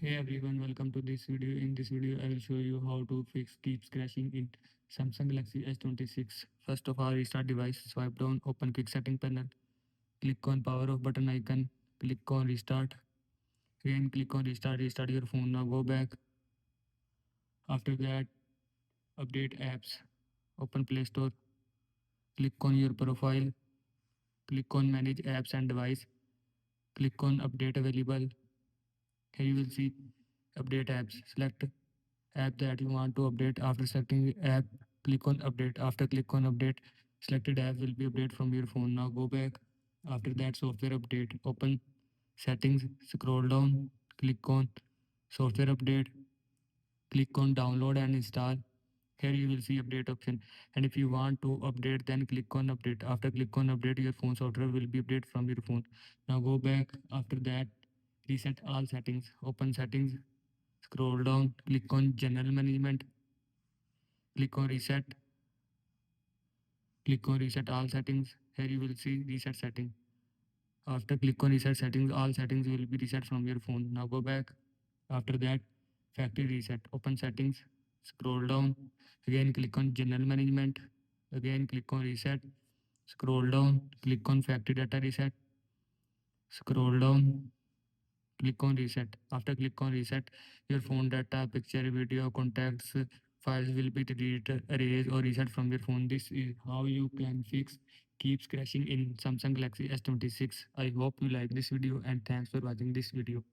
Hey everyone, welcome to this video. In this video, I will show you how to fix keeps crashing in Samsung Galaxy S26. First of all, restart device, swipe down, open quick setting panel, click on power off button icon, click on restart, again click on restart your phone. Now go back. After that, update apps, open Play Store, click on your profile, click on manage apps and device, click on update available. Here you will see update apps. Select app that you want to update. After selecting app, click on update. After click on update, selected app will be updated from your phone. Now go back. After that, software update. Open settings, scroll down, click on software update, click on download and install. Here you will see update option, and if you want to update, then click on update. After click on update, your phone software will be updated from your phone. Now go back. After that, reset all settings. Open settings, scroll down, click on general management, click on reset, click on reset all settings. Here you will see reset setting. After click on reset settings, all settings will be reset from your phone. Now go back. After that, factory reset. Open settings, scroll down, again click on general management, again click on reset, scroll down, click on factory data reset, scroll down, click on reset. After click on reset, your phone data, picture, video, contacts, files will be deleted, erased or reset from your phone. This is how you can fix keeps crashing in Samsung Galaxy S26. I hope you like this video and thanks for watching this video.